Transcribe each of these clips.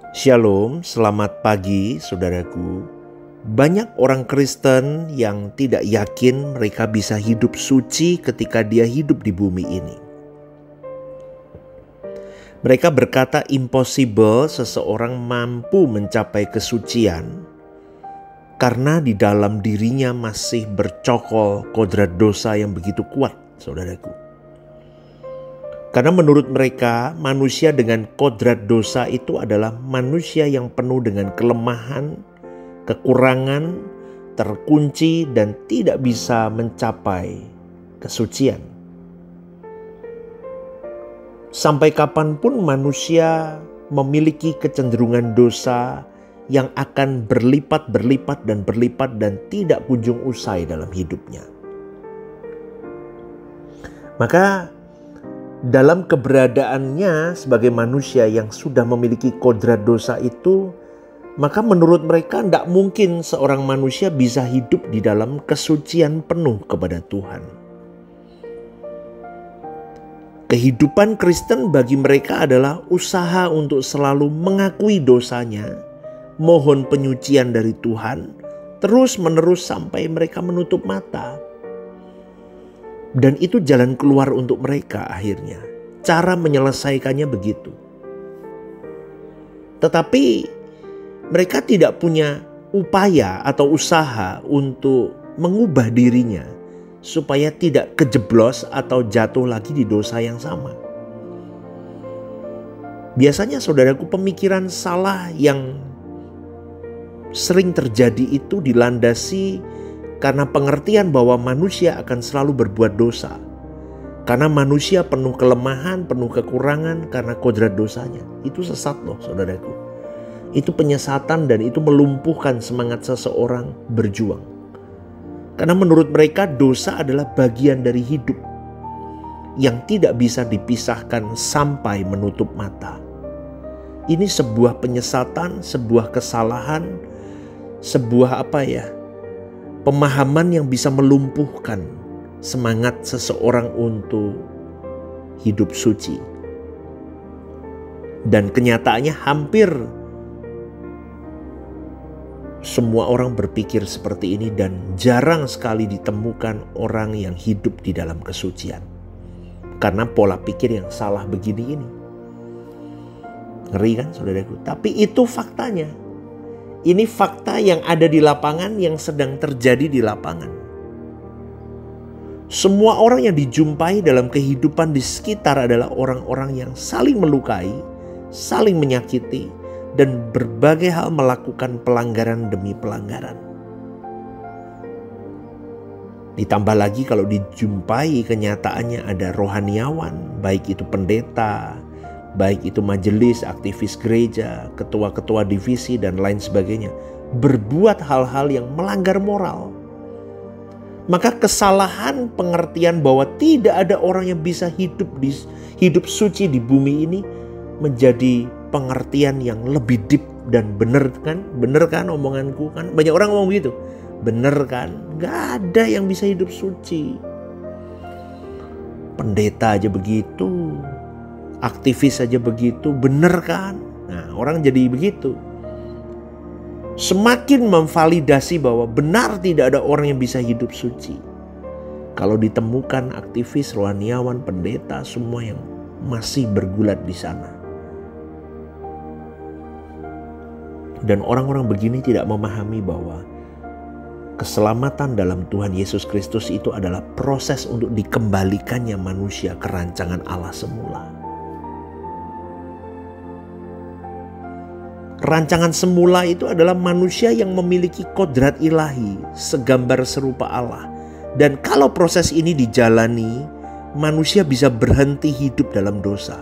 Shalom, selamat pagi saudaraku. Banyak orang Kristen yang tidak yakin mereka bisa hidup suci ketika dia hidup di bumi ini. Mereka berkata impossible seseorang mampu mencapai kesucian karena di dalam dirinya masih bercokol kodrat dosa yang begitu kuat, saudaraku. Karena menurut mereka, manusia dengan kodrat dosa itu adalah manusia yang penuh dengan kelemahan, kekurangan, terkunci, dan tidak bisa mencapai kesucian. Sampai kapanpun manusia memiliki kecenderungan dosa yang akan berlipat dan tidak kunjung usai dalam hidupnya. Maka dalam keberadaannya sebagai manusia yang sudah memiliki kodrat dosa itu, maka menurut mereka tidak mungkin seorang manusia bisa hidup di dalam kesucian penuh kepada Tuhan. Kehidupan Kristen bagi mereka adalah usaha untuk selalu mengakui dosanya, mohon penyucian dari Tuhan, terus-menerus sampai mereka menutup mata. Dan itu jalan keluar untuk mereka akhirnya. Cara menyelesaikannya begitu. Tetapi mereka tidak punya upaya atau usaha untuk mengubah dirinya supaya tidak kejeblos atau jatuh lagi di dosa yang sama. Biasanya saudaraku, pemikiran salah yang sering terjadi itu dilandasi karena pengertian bahwa manusia akan selalu berbuat dosa. Karena manusia penuh kelemahan, penuh kekurangan karena kodrat dosanya. Itu sesat loh saudaraku. Itu penyesatan dan itu melumpuhkan semangat seseorang berjuang. Karena menurut mereka dosa adalah bagian dari hidup yang tidak bisa dipisahkan sampai menutup mata. Ini sebuah penyesatan, sebuah kesalahan, sebuah pemahaman yang bisa melumpuhkan semangat seseorang untuk hidup suci. Dan kenyataannya hampir semua orang berpikir seperti ini dan jarang sekali ditemukan orang yang hidup di dalam kesucian. Karena pola pikir yang salah begini ini. Ngeri kan saudaraku? Tapi itu faktanya. Ini fakta yang ada di lapangan, yang sedang terjadi di lapangan. Semua orang yang dijumpai dalam kehidupan di sekitar adalah orang-orang yang saling melukai, saling menyakiti, dan berbagai hal melakukan pelanggaran demi pelanggaran. Ditambah lagi kalau dijumpai kenyataannya ada rohaniawan, baik itu pendeta, baik itu majelis, aktivis gereja, ketua-ketua divisi, dan lain sebagainya, berbuat hal-hal yang melanggar moral. Maka kesalahan pengertian bahwa tidak ada orang yang bisa hidup suci di bumi ini menjadi pengertian yang lebih deep dan benar kan? Benar kan omonganku kan? Banyak orang ngomong gitu. Benar kan? Gak ada yang bisa hidup suci. Pendeta aja begitu. Aktivis saja begitu, benar kan? Nah, orang jadi begitu. Semakin memvalidasi bahwa benar tidak ada orang yang bisa hidup suci. Kalau ditemukan aktivis, rohaniawan, pendeta, semua yang masih bergulat di sana. Dan orang-orang begini tidak memahami bahwa keselamatan dalam Tuhan Yesus Kristus itu adalah proses untuk dikembalikannya manusia ke rancangan Allah semula. Rancangan semula itu adalah manusia yang memiliki kodrat ilahi, segambar serupa Allah. Dan kalau proses ini dijalani, manusia bisa berhenti hidup dalam dosa.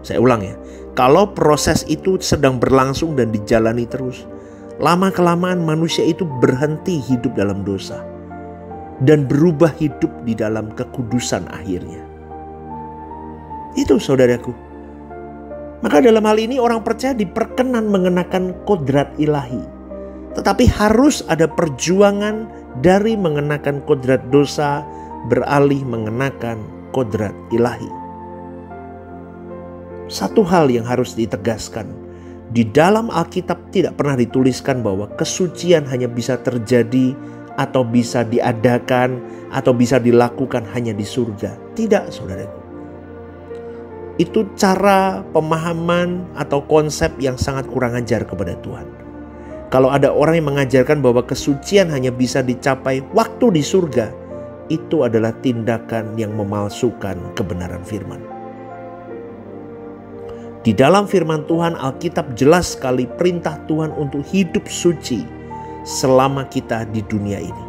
Saya ulang ya, kalau proses itu sedang berlangsung dan dijalani terus, lama-kelamaan manusia itu berhenti hidup dalam dosa dan berubah hidup di dalam kekudusan akhirnya. Itu saudaraku. Maka dalam hal ini orang percaya diperkenan mengenakan kodrat ilahi. Tetapi harus ada perjuangan dari mengenakan kodrat dosa beralih mengenakan kodrat ilahi. Satu hal yang harus ditegaskan, Di dalam Alkitab tidak pernah dituliskan bahwa kesucian hanya bisa terjadi atau bisa diadakan atau bisa dilakukan hanya di surga. Tidak, saudaraku. Itu cara pemahaman atau konsep yang sangat kurang ajar kepada Tuhan. Kalau ada orang yang mengajarkan bahwa kesucian hanya bisa dicapai waktu di surga, itu adalah tindakan yang memalsukan kebenaran firman. Di dalam firman Tuhan, Alkitab jelas sekali perintah Tuhan untuk hidup suci selama kita di dunia ini.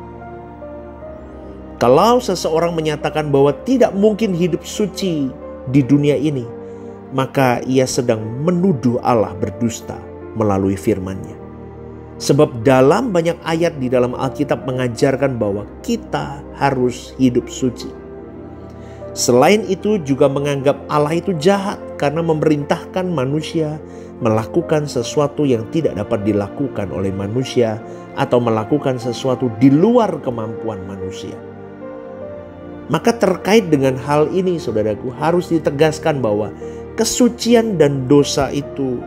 Kalau seseorang menyatakan bahwa tidak mungkin hidup suci di dunia ini, maka ia sedang menuduh Allah berdusta melalui firman-Nya. Sebab dalam banyak ayat di dalam Alkitab mengajarkan bahwa kita harus hidup suci. Selain itu juga menganggap Allah itu jahat karena memerintahkan manusia melakukan sesuatu yang tidak dapat dilakukan oleh manusia atau melakukan sesuatu di luar kemampuan manusia. Maka terkait dengan hal ini, saudaraku, harus ditegaskan bahwa kesucian dan dosa itu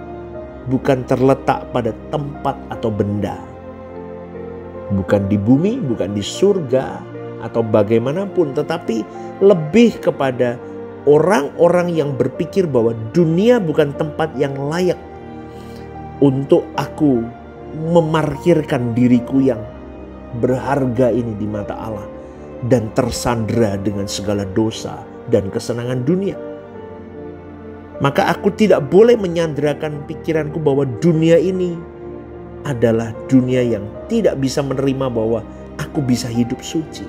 bukan terletak pada tempat atau benda. Bukan di bumi, bukan di surga atau bagaimanapun, tetapi lebih kepada orang-orang yang berpikir bahwa dunia bukan tempat yang layak untuk aku memarkirkan diriku yang berharga ini di mata Allah dan tersandera dengan segala dosa dan kesenangan dunia. Maka aku tidak boleh menyandarkan pikiranku bahwa dunia ini adalah dunia yang tidak bisa menerima bahwa aku bisa hidup suci.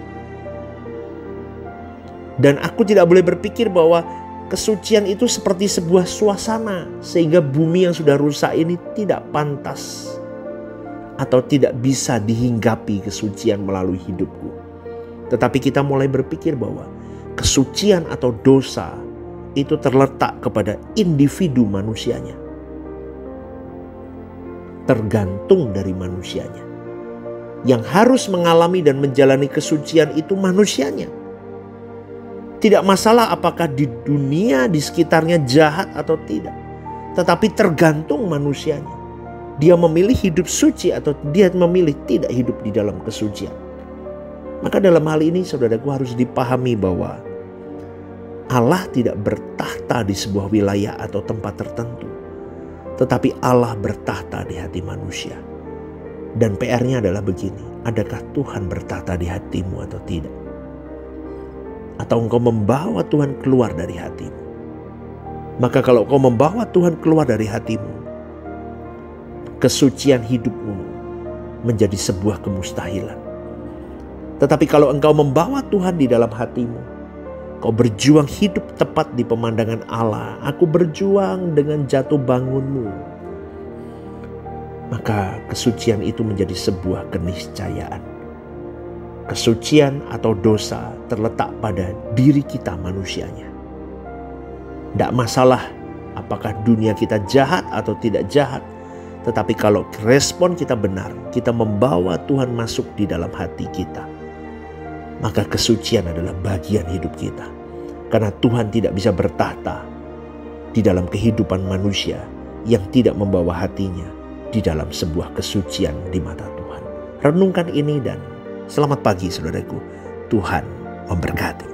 Dan aku tidak boleh berpikir bahwa kesucian itu seperti sebuah suasana sehingga bumi yang sudah rusak ini tidak pantas atau tidak bisa dihinggapi kesucian melalui hidupku. Tetapi kita mulai berpikir bahwa kesucian atau dosa itu terletak kepada individu manusianya. Tergantung dari manusianya. Yang harus mengalami dan menjalani kesucian itu manusianya. Tidak masalah apakah di dunia di sekitarnya jahat atau tidak. Tetapi tergantung manusianya. Dia memilih hidup suci atau dia memilih tidak hidup di dalam kesucian. Maka dalam hal ini saudaraku harus dipahami bahwa Allah tidak bertahta di sebuah wilayah atau tempat tertentu. Tetapi Allah bertahta di hati manusia. Dan PR-nya adalah begini, adakah Tuhan bertahta di hatimu atau tidak? Atau engkau membawa Tuhan keluar dari hatimu? Maka kalau engkau membawa Tuhan keluar dari hatimu, kesucian hidupmu menjadi sebuah kemustahilan. Tetapi kalau engkau membawa Tuhan di dalam hatimu, kau berjuang hidup tepat di pemandangan Allah. Aku berjuang dengan jatuh bangunmu. Maka kesucian itu menjadi sebuah keniscayaan. Kesucian atau dosa terletak pada diri kita manusianya. Tidak masalah apakah dunia kita jahat atau tidak jahat. Tetapi kalau respon kita benar, kita membawa Tuhan masuk di dalam hati kita, maka kesucian adalah bagian hidup kita. Karena Tuhan tidak bisa bertahta di dalam kehidupan manusia yang tidak membawa hatinya di dalam sebuah kesucian di mata Tuhan. Renungkan ini dan selamat pagi saudaraku. Tuhan memberkati.